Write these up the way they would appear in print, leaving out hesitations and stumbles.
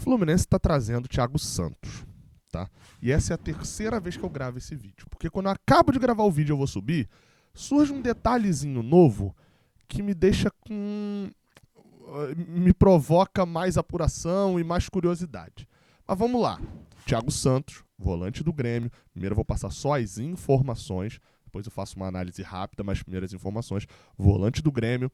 Fluminense está trazendo o Thiago Santos, tá? E essa é a terceira vez que eu gravo esse vídeo. Porque quando eu acabo de gravar o vídeo e eu vou subir, surge um detalhezinho novo que me deixa com... me provoca mais apuração e mais curiosidade. Mas vamos lá. Thiago Santos, volante do Grêmio. Primeiro eu vou passar só as informações, depois eu faço uma análise rápida, mas primeiras informações. Volante do Grêmio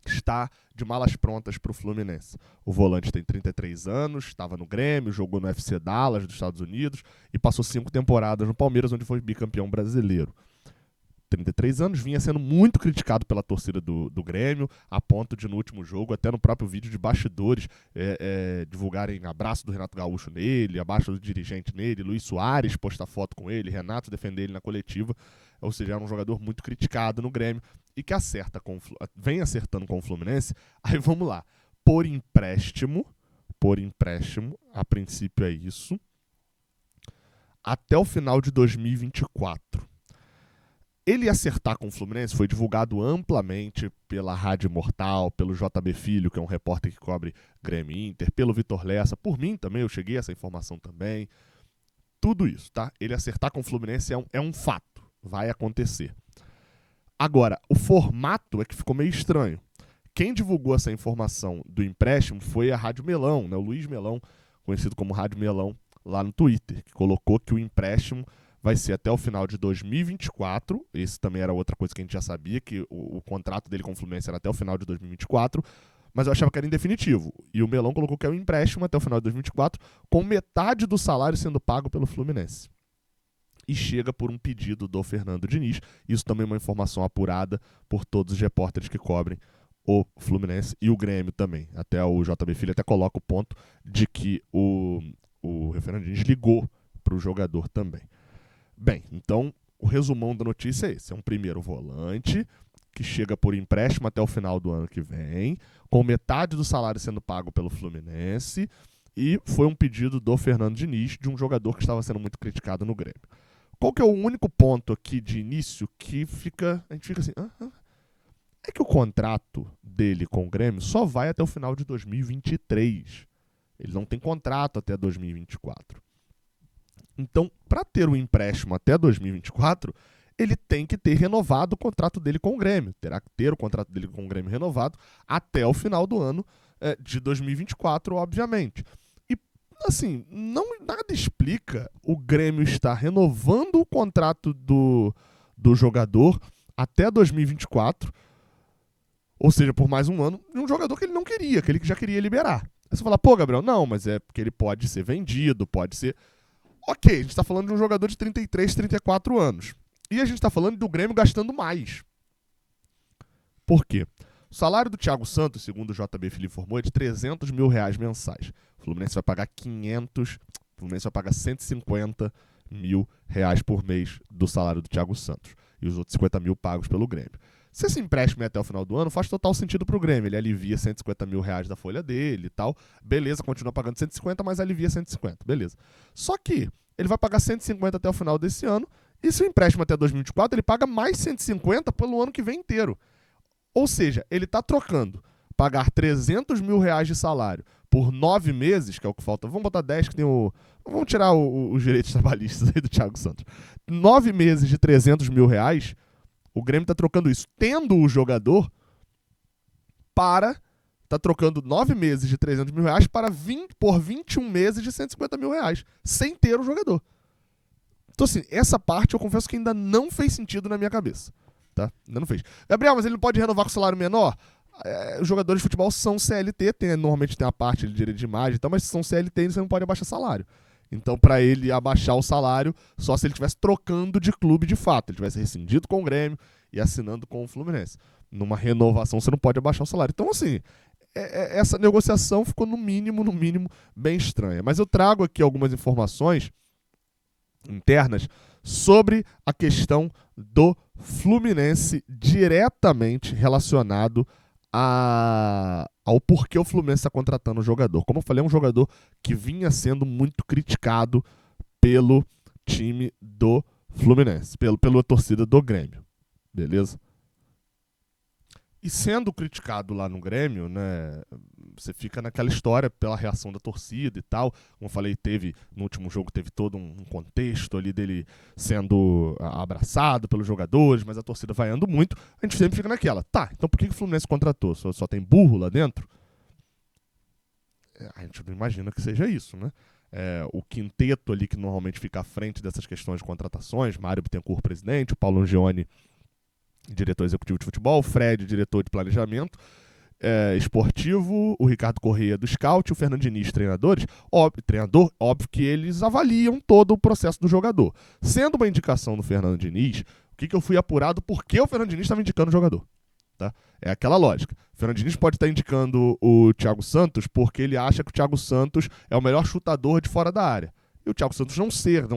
está de malas prontas para o Fluminense. O volante tem 33 anos, estava no Grêmio, jogou no FC Dallas dos Estados Unidos e passou 5 temporadas no Palmeiras, onde foi bicampeão brasileiro. 33 anos, vinha sendo muito criticado pela torcida do Grêmio, a ponto de no último jogo, até no próprio vídeo de bastidores, divulgarem abraço do Renato Gaúcho nele, abaixo do dirigente nele, Luiz Soares postar foto com ele, Renato defender ele na coletiva. Ou seja, era um jogador muito criticado no Grêmio e que vem acertando com o Fluminense. Aí vamos lá, por empréstimo, a princípio é isso, até o final de 2024. Ele ia acertar com o Fluminense, foi divulgado amplamente pela Rádio Mortal, pelo JB Filho, que é um repórter que cobre Grêmio e Inter, pelo Vitor Lessa, por mim também, eu cheguei a essa informação também. Tudo isso, tá? Ele acertar com o Fluminense é um fato, vai acontecer. Agora, o formato é que ficou meio estranho. Quem divulgou essa informação do empréstimo foi a Rádio Melão, né? O Luiz Melão, conhecido como Rádio Melão, lá no Twitter, que colocou que o empréstimo vai ser até o final de 2024. Esse também era outra coisa que a gente já sabia, que o contrato dele com o Fluminense era até o final de 2024, mas eu achava que era indefinitivo. E o Melão colocou que é um empréstimo até o final de 2024, com metade do salário sendo pago pelo Fluminense. E chega por um pedido do Fernando Diniz. Isso também é uma informação apurada por todos os repórteres que cobrem o Fluminense e o Grêmio também. Até o JB Filho até coloca o ponto de que o Fernando Diniz ligou para o jogador também. Bem, então o resumão da notícia é esse. É um primeiro volante que chega por empréstimo até o final do ano que vem, com metade do salário sendo pago pelo Fluminense, e foi um pedido do Fernando Diniz, de um jogador que estava sendo muito criticado no Grêmio. Qual que é o único ponto aqui de início que a gente fica assim... É que o contrato dele com o Grêmio só vai até o final de 2023. Ele não tem contrato até 2024. Então, para ter o empréstimo até 2024, ele tem que ter renovado o contrato dele com o Grêmio. Terá que ter o contrato dele com o Grêmio renovado até o final do ano de 2024, obviamente. E, assim, nada explica o Grêmio estar renovando o contrato do jogador até 2024, ou seja, por mais um ano, de um jogador que ele não queria, que ele já queria liberar. Aí você fala, pô, Gabriel, não, mas é porque ele pode ser vendido, pode ser... Ok, a gente está falando de um jogador de 33, 34 anos. E a gente está falando do Grêmio gastando mais. Por quê? O salário do Thiago Santos, segundo o JB Filho informou, é de R$300 mil mensais. O Fluminense vai pagar 500, o Fluminense vai pagar 150 mil reais por mês do salário do Thiago Santos. E os outros 50 mil pagos pelo Grêmio. Se esse empréstimo é até o final do ano, faz total sentido pro Grêmio. Ele alivia 150 mil reais da folha dele e tal. Beleza, continua pagando 150, mas alivia 150. Beleza. Só que ele vai pagar 150 até o final desse ano. E se o empréstimo até 2024, ele paga mais 150 pelo ano que vem inteiro. Ou seja, ele está trocando pagar R$300 mil de salário por 9 meses, que é o que falta. Vamos botar 10, que tem o... Vamos tirar os direitos trabalhistas aí do Thiago Santos. 9 meses de R$300 mil, o Grêmio está trocando isso, tendo o jogador, está trocando 9 meses de R$300 mil por 21 meses de R$150 mil, sem ter o jogador. Então, assim, essa parte eu confesso que ainda não fez sentido na minha cabeça. Tá? Ainda não fez. Gabriel, mas ele não pode renovar com salário menor? Os jogadores de futebol são CLT, normalmente tem a parte de direito de imagem e tal, mas se são CLT, você não pode abaixar salário. Então, para ele abaixar o salário, só se ele estivesse trocando de clube de fato. Ele tivesse rescindido com o Grêmio e assinando com o Fluminense. Numa renovação, você não pode abaixar o salário. Então, assim, essa negociação ficou no mínimo, bem estranha. Mas eu trago aqui algumas informações internas sobre a questão do Fluminense diretamente relacionado ao porquê o Fluminense está contratando o jogador. Como eu falei, é um jogador que vinha sendo muito criticado pelo time do Fluminense, pela torcida do Grêmio. Beleza? E sendo criticado lá no Grêmio, né, você fica naquela história pela reação da torcida e tal. Como eu falei, no último jogo teve todo um contexto ali dele sendo abraçado pelos jogadores, mas a torcida vaiando muito. A gente sempre fica naquela, tá, então por que o Fluminense contratou? Só tem burro lá dentro? A gente não imagina que seja isso, né? O quinteto ali que normalmente fica à frente dessas questões de contratações, Mário Bittencourt, presidente, o Paulo Angione, diretor executivo de futebol, o Fred, diretor de planejamento esportivo, o Ricardo Corrêa do Scout, o Fernando Diniz, treinador, óbvio que eles avaliam todo o processo do jogador. Sendo uma indicação do Fernando Diniz, o que eu fui apurado, por que o Fernando Diniz estava indicando o jogador? Tá? É aquela lógica. O Fernando Diniz pode estar indicando o Thiago Santos porque ele acha que o Thiago Santos é o melhor chutador de fora da área. E o Thiago Santos não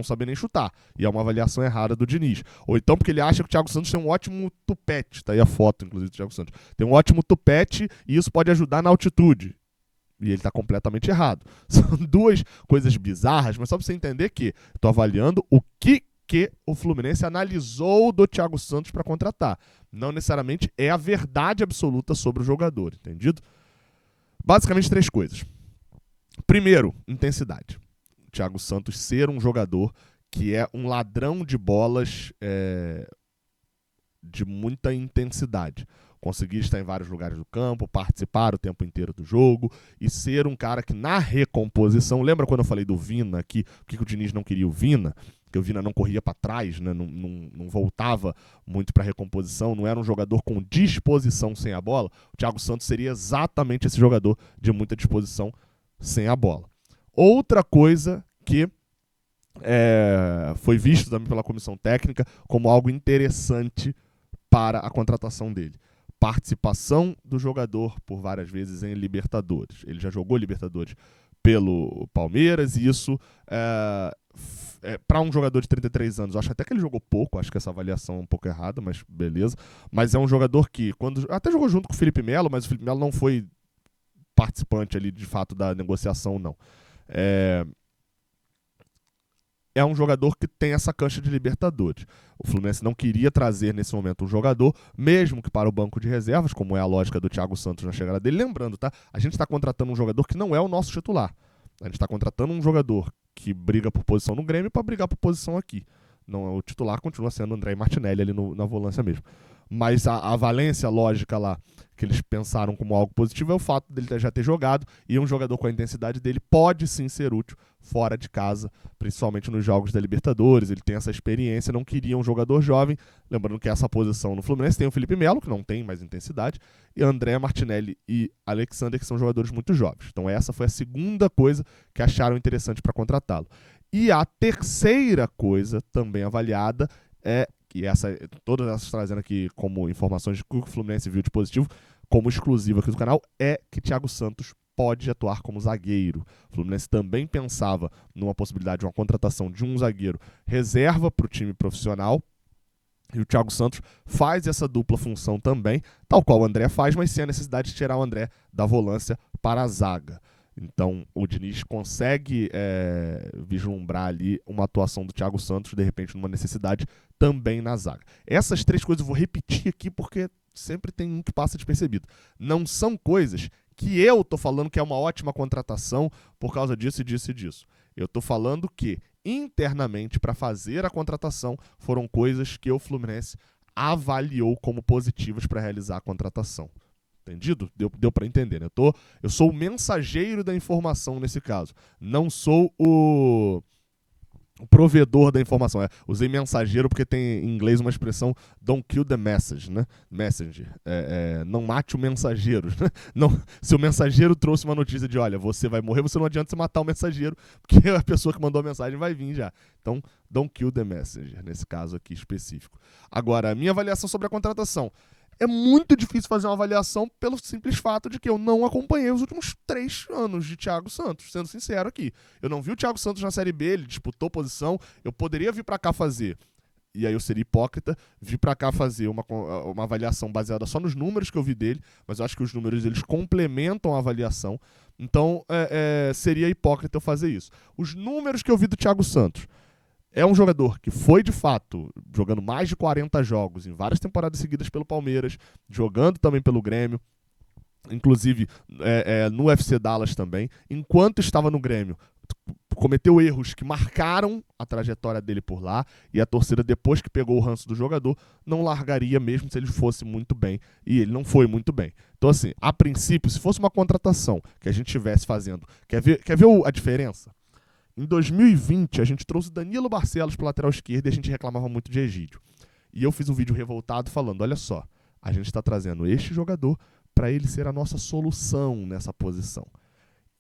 saber nem chutar. E é uma avaliação errada do Diniz. Ou então porque ele acha que o Thiago Santos tem um ótimo tupete. Tá aí a foto, inclusive, do Thiago Santos. Tem um ótimo tupete e isso pode ajudar na altitude. E ele está completamente errado. São duas coisas bizarras, mas só para você entender que estou avaliando o que o Fluminense analisou do Thiago Santos para contratar. Não necessariamente é a verdade absoluta sobre o jogador, entendido? Basicamente 3 coisas. Primeiro, intensidade. O Thiago Santos ser um jogador que é um ladrão de bolas de muita intensidade. Conseguir estar em vários lugares do campo, participar o tempo inteiro do jogo e ser um cara que na recomposição... Lembra quando eu falei do Vina aqui? Por que o Diniz não queria o Vina? Porque o Vina não corria para trás, né? não voltava muito para recomposição, não era um jogador com disposição sem a bola. O Thiago Santos seria exatamente esse jogador de muita disposição sem a bola. Outra coisa que foi visto também pela comissão técnica como algo interessante para a contratação dele. Participação do jogador por várias vezes em Libertadores. Ele já jogou Libertadores pelo Palmeiras e isso para um jogador de 33 anos, eu acho até que ele jogou pouco, acho que essa avaliação é um pouco errada, mas beleza. Mas é um jogador que, até jogou junto com o Felipe Melo, mas o Felipe Melo não foi participante ali de fato da negociação, não. É um jogador que tem essa cancha de Libertadores. O Fluminense não queria trazer nesse momento um jogador, mesmo que para o banco de reservas, como é a lógica do Thiago Santos na chegada dele. Lembrando, tá? A gente está contratando um jogador que não é o nosso titular. A gente está contratando um jogador que briga por posição no Grêmio para brigar por posição aqui. Não, o titular continua sendo o André Martinelli ali na volância mesmo. Mas a valência lógica lá, que eles pensaram como algo positivo, é o fato dele já ter jogado, e um jogador com a intensidade dele pode sim ser útil fora de casa, principalmente nos jogos da Libertadores. Ele tem essa experiência, não queria um jogador jovem. Lembrando que essa posição no Fluminense tem o Felipe Melo, que não tem mais intensidade, e André Martinelli e Alexander, que são jogadores muito jovens. Então essa foi a segunda coisa que acharam interessante para contratá-lo. E a terceira coisa, também avaliada, e todas essas trazendo aqui como informações de que o Fluminense viu de positivo, como exclusiva aqui do canal, é que Thiago Santos pode atuar como zagueiro. O Fluminense também pensava numa possibilidade de uma contratação de um zagueiro reserva para o time profissional, e o Thiago Santos faz essa dupla função também, tal qual o André faz, mas sem a necessidade de tirar o André da volância para a zaga. Então o Diniz consegue vislumbrar ali uma atuação do Thiago Santos, de repente numa necessidade também na zaga. Essas 3 coisas eu vou repetir aqui porque sempre tem um que passa despercebido. Não são coisas que eu tô falando que é uma ótima contratação por causa disso e disso e disso. Eu tô falando que internamente para fazer a contratação foram coisas que o Fluminense avaliou como positivas para realizar a contratação. Entendido? Deu para entender, né? Eu sou o mensageiro da informação nesse caso. Não sou o provedor da informação. Usei mensageiro porque tem em inglês uma expressão don't kill the message, né? Messenger. Não mate o mensageiro. Né? Não, se o mensageiro trouxe uma notícia de, olha, você vai morrer, você não adianta você matar o mensageiro, porque a pessoa que mandou a mensagem vai vir já. Então, don't kill the messenger, nesse caso aqui específico. Agora, a minha avaliação sobre a contratação. É muito difícil fazer uma avaliação pelo simples fato de que eu não acompanhei os últimos 3 anos de Thiago Santos, sendo sincero aqui. Eu não vi o Thiago Santos na Série B, ele disputou posição, eu poderia vir para cá fazer, e aí eu seria hipócrita, vir para cá fazer uma avaliação baseada só nos números que eu vi dele, mas eu acho que os números eles complementam a avaliação, então seria hipócrita eu fazer isso. Os números que eu vi do Thiago Santos, É um jogador que foi, de fato, jogando mais de 40 jogos em várias temporadas seguidas pelo Palmeiras, jogando também pelo Grêmio, inclusive no UFC Dallas também, enquanto estava no Grêmio, cometeu erros que marcaram a trajetória dele por lá, e a torcida, depois que pegou o ranço do jogador, não largaria mesmo se ele fosse muito bem, e ele não foi muito bem. Então, assim, a princípio, se fosse uma contratação que a gente estivesse fazendo, quer ver a diferença? Em 2020, a gente trouxe Danilo Barcelos para lateral esquerda e a gente reclamava muito de Egídio. E eu fiz um vídeo revoltado falando, olha só, a gente está trazendo este jogador para ele ser a nossa solução nessa posição.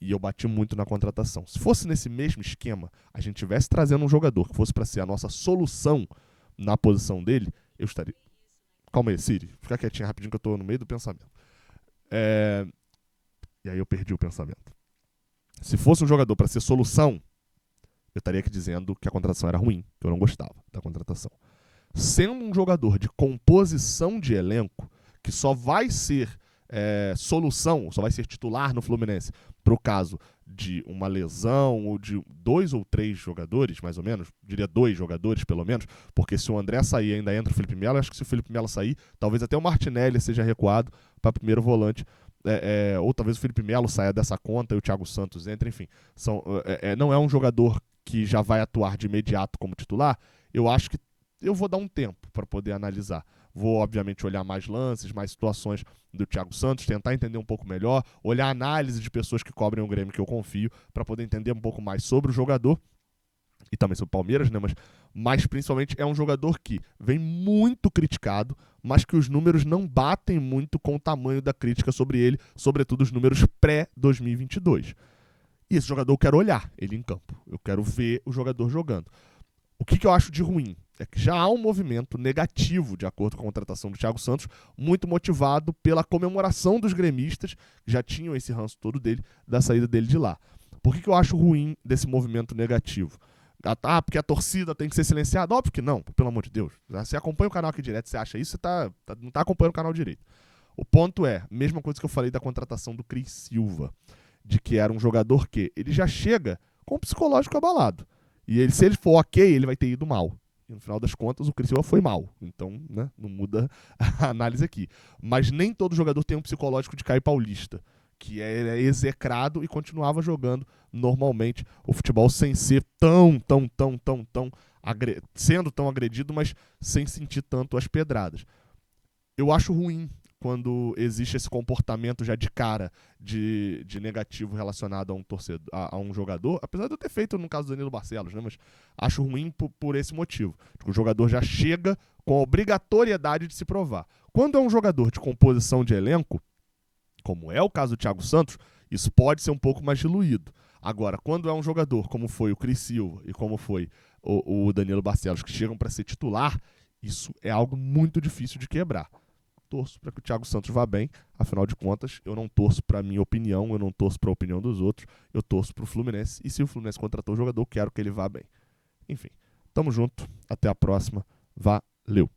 E eu bati muito na contratação. Se fosse nesse mesmo esquema, a gente tivesse trazendo um jogador que fosse para ser a nossa solução na posição dele, eu estaria... Calma aí, Siri. Fica quietinha rapidinho que eu tô no meio do pensamento. E aí eu perdi o pensamento. Se fosse um jogador para ser solução, eu estaria aqui dizendo que a contratação era ruim, que eu não gostava da contratação. Sendo um jogador de composição de elenco, que só vai ser solução, só vai ser titular no Fluminense para o caso de uma lesão ou de 2 ou 3 jogadores, mais ou menos, diria 2 jogadores pelo menos, porque se o André sair ainda entra o Felipe Melo, acho que se o Felipe Melo sair, talvez até o Martinelli seja recuado para primeiro volante, ou talvez o Felipe Melo saia dessa conta e o Thiago Santos entre, enfim, não é um jogador que já vai atuar de imediato como titular. Eu acho que eu vou dar um tempo para poder analisar. Vou, obviamente, olhar mais lances, mais situações do Thiago Santos, tentar entender um pouco melhor, olhar a análise de pessoas que cobrem o Grêmio que eu confio, para poder entender um pouco mais sobre o jogador e também sobre o Palmeiras, né? Mas principalmente é um jogador que vem muito criticado, mas que os números não batem muito com o tamanho da crítica sobre ele, sobretudo os números pré-2022. E esse jogador eu quero olhar ele em campo, eu quero ver o jogador jogando. O que eu acho de ruim é que já há um movimento negativo, de acordo com a contratação do Thiago Santos, muito motivado pela comemoração dos gremistas, que já tinham esse ranço todo dele, da saída dele de lá. Por que eu acho ruim desse movimento negativo? Porque a torcida tem que ser silenciada? Óbvio que não, pelo amor de Deus. Você acompanha o canal aqui direto, você acha isso, você não está acompanhando o canal direito. O ponto é, mesma coisa que eu falei da contratação do Cris Silva, de que era um jogador que ele já chega com o psicológico abalado. E se ele for ok, ele vai ter ido mal. E no final das contas, o Cris Silva foi mal. Então, né, não muda a análise aqui. Mas nem todo jogador tem um psicológico de Caio Paulista, que é execrado e continuava jogando normalmente o futebol sem ser sendo tão agredido, mas sem sentir tanto as pedradas. Eu acho ruim quando existe esse comportamento já de cara de negativo relacionado a um torcedor, a um jogador, apesar de eu ter feito no caso do Danilo Barcelos, né, mas acho ruim por esse motivo. O jogador já chega com a obrigatoriedade de se provar. Quando é um jogador de composição de elenco, como é o caso do Thiago Santos, isso pode ser um pouco mais diluído. Agora, quando é um jogador como foi o Cris Silva e como foi o Danilo Barcelos, que chegam para ser titular, isso é algo muito difícil de quebrar. Torço para que o Thiago Santos vá bem, afinal de contas, eu não torço para a minha opinião, eu não torço para a opinião dos outros, eu torço para o Fluminense, e se o Fluminense contratou o jogador, quero que ele vá bem. Enfim, tamo junto, até a próxima, valeu!